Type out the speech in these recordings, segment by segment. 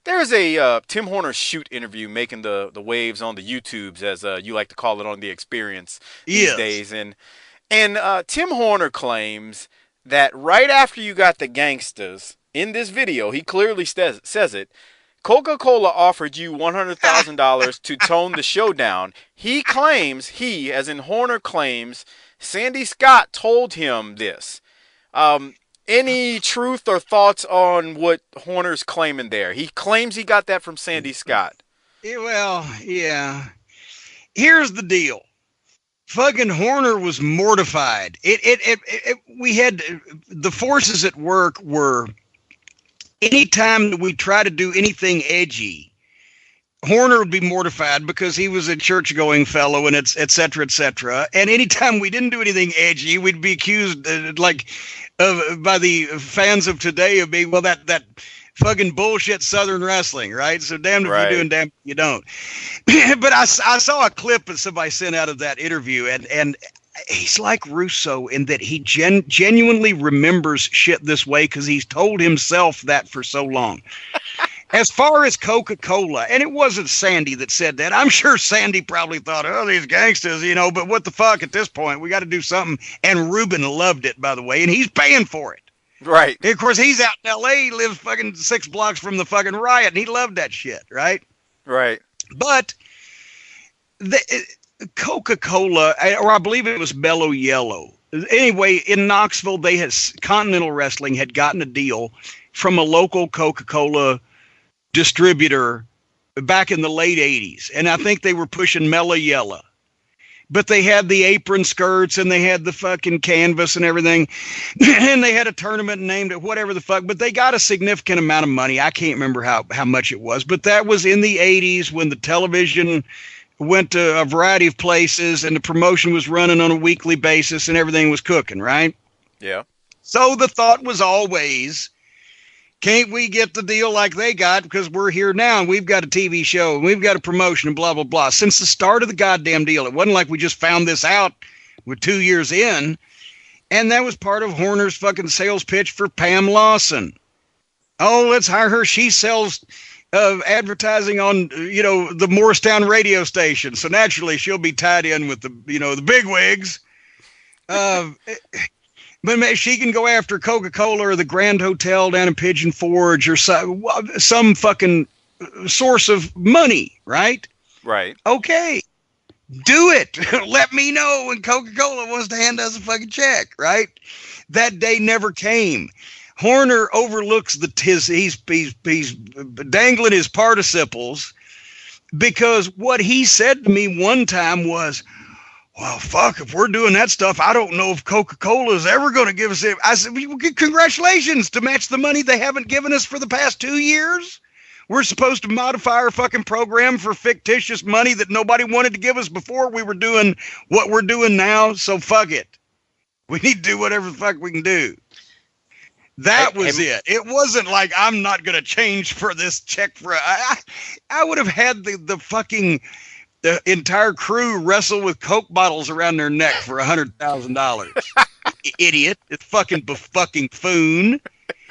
There's a Tim Horner shoot interview making the waves on the YouTubes, as you like to call it, on the Experience these Yes. days, and Tim Horner claims that right after you got the Gangstas in this video, he clearly says it. Coca-Cola offered you $100,000 to tone the show down. He claims, as in Horner claims, Sandy Scott told him this. Um, any truth or thoughts on what Horner's claiming there? He claims he got that from Sandy Scott. Well, yeah. Here's the deal. Fucking Horner was mortified. We had the forces at work were anytime that we try to do anything edgy, Horner would be mortified because he was a church-going fellow and it's et cetera, et cetera. And anytime we didn't do anything edgy, we'd be accused by the fans of today of being, well, that fucking bullshit Southern wrestling, right? So damned if you do Right. and damned if you don't. But I saw a clip that somebody sent out of that interview, and he's like Russo in that he genuinely remembers shit this way because he's told himself that for so long. As far as Coca-Cola, and it wasn't Sandy that said that. I'm sure Sandy probably thought, oh, these gangsters, but what the fuck at this point? We got to do something. And Ruben loved it, by the way, and he's paying for it. Right. And of course, he's out in L.A. He lives fucking 6 blocks from the fucking riot, and he loved that shit, right? Right. But the Coca-Cola, or I believe it was Mellow Yellow. Anyway, in Knoxville, Continental Wrestling had gotten a deal from a local Coca-Cola distributor back in the late 80s. And I think they were pushing Mellow Yellow. But they had the apron skirts and they had the fucking canvas and everything. And they had a tournament named it whatever the fuck. But they got a significant amount of money. I can't remember how much it was. But that was in the 80s when the television went to a variety of places and the promotion was running on a weekly basis and everything was cooking, right? Yeah. So the thought was always, can't we get the deal like they got because we're here now and we've got a TV show and we've got a promotion and blah, blah, blah. Since the start of the goddamn deal, it wasn't like we just found this out with 2 years in. And that was part of Horner's fucking sales pitch for Pam Lawson. Oh, let's hire her. She sells advertising on, the Morristown radio station. So naturally she'll be tied in with the bigwigs. But she can go after Coca-Cola or the Grand Hotel down in Pigeon Forge or some fucking source of money, right? Right. Okay, do it. Let me know when Coca-Cola wants to hand us a fucking check, right? That day never came. Horner overlooks he's dangling his participles because what he said to me one time was, well, fuck, if we're doing that stuff, I don't know if Coca-Cola is ever going to give us it. I said, congratulations to match the money they haven't given us for the past 2 years. We're supposed to modify our fucking program for fictitious money that nobody wanted to give us before we were doing what we're doing now. So fuck it. We need to do whatever the fuck we can do. That was it. It wasn't like I'm not going to change for this check I would have had the fucking the entire crew wrestle with Coke bottles around their neck for $100,000. Idiot. It's fucking buffucking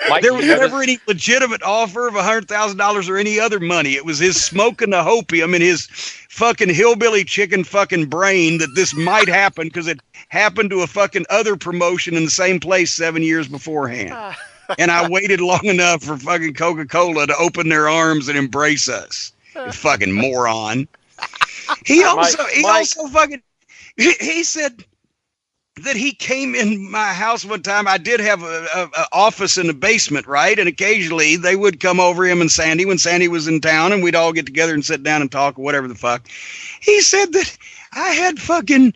Mike, There was never any legitimate offer of $100,000 or any other money. It was his smoking the hopium and his fucking hillbilly chicken fucking brain that this might happen because it happened to a fucking other promotion in the same place 7 years beforehand. And I waited long enough for fucking Coca-Cola to open their arms and embrace us. You fucking moron. He said that he came in my house one time. I did have a office in the basement, right? And occasionally they would come over, him and Sandy, when Sandy was in town, and we'd all get together and sit down and talk or whatever the fuck. He said that I had fucking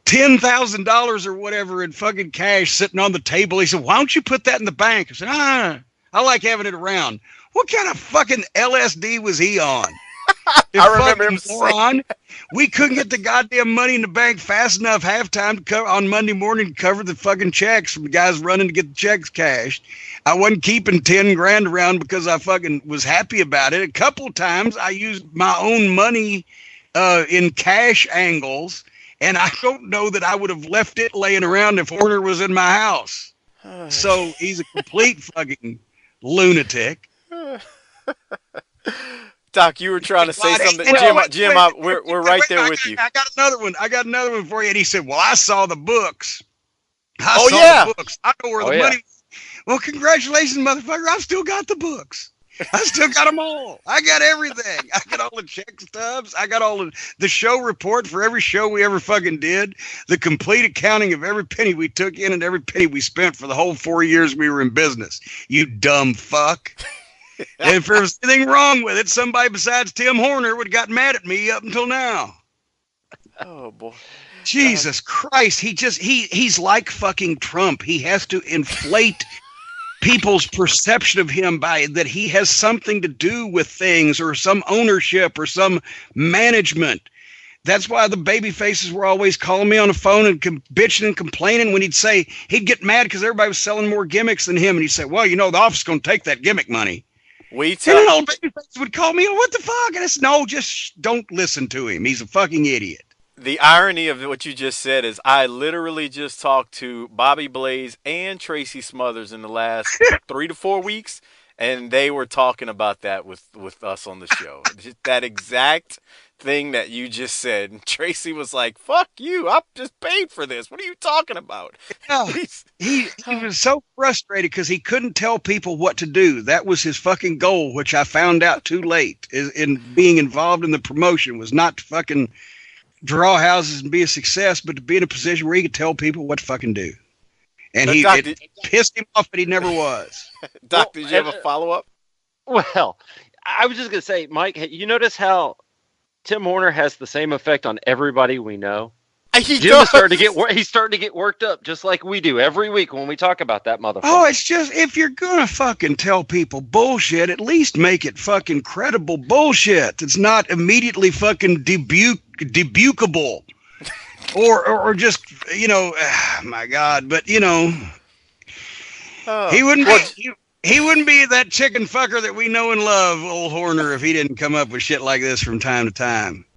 $10,000 or whatever in fucking cash sitting on the table. He said, why don't you put that in the bank? I said, I like having it around. What kind of fucking LSD was he on? I remember him saying, we couldn't get the goddamn money in the bank fast enough halftime to cover on Monday morning to cover the fucking checks from the guys running to get the checks cashed. I wasn't keeping 10 grand around because I fucking was happy about it. A couple of times I used my own money in cash angles, and I don't know that I would have left it laying around if Horner was in my house. So he's a complete fucking lunatic. Doc, you were trying to say something. Jim, we're right there with you. I got another one. I got another one for you. And he said, "Well, I saw the books. I saw the books. I know where the money." Well, congratulations, motherfucker! I've still got the books. I still got them all. I got everything. I got all the check stubs. I got all the show report for every show we ever fucking did. The complete accounting of every penny we took in and every penny we spent for the whole 4 years we were in business. You dumb fuck. And if there was anything wrong with it, somebody besides Tim Horner would have gotten mad at me up until now. Oh, boy. Jesus Christ. He's like fucking Trump. He has to inflate people's perception of him by that he has something to do with things or some ownership or some management. That's why the baby faces were always calling me on the phone and bitching and complaining when he'd get mad because everybody was selling more gimmicks than him. And he'd say, well, the office is going to take that gimmick money. And an old baby face would call me, what the fuck? And I said, no, just don't listen to him. He's a fucking idiot. The irony of what you just said is I literally just talked to Bobby Blaze and Tracy Smothers in the last 3 to 4 weeks, and they were talking about that with us on the show. Just that exact thing that you just said. And Tracy was like, fuck you, I just paid for this. What are you talking about? Yeah. He was so frustrated because he couldn't tell people what to do. That was his fucking goal, which I found out too late in being involved in the promotion, was not to fucking draw houses and be a success, but to be in a position where he could tell people what to fucking do. And it pissed him off, but he never was. Doc, did you have a follow-up? Well, I was just going to say, Mike, you notice how Tim Horner has the same effect on everybody we know? Jim's starting to get worked up just like we do every week when we talk about that motherfucker. Oh, it's just, if you're going to fucking tell people bullshit, at least make it fucking credible bullshit. It's not immediately fucking debukable. or just, my God, but he wouldn't be that chicken fucker that we know and love, old Horner, if he didn't come up with shit like this from time to time.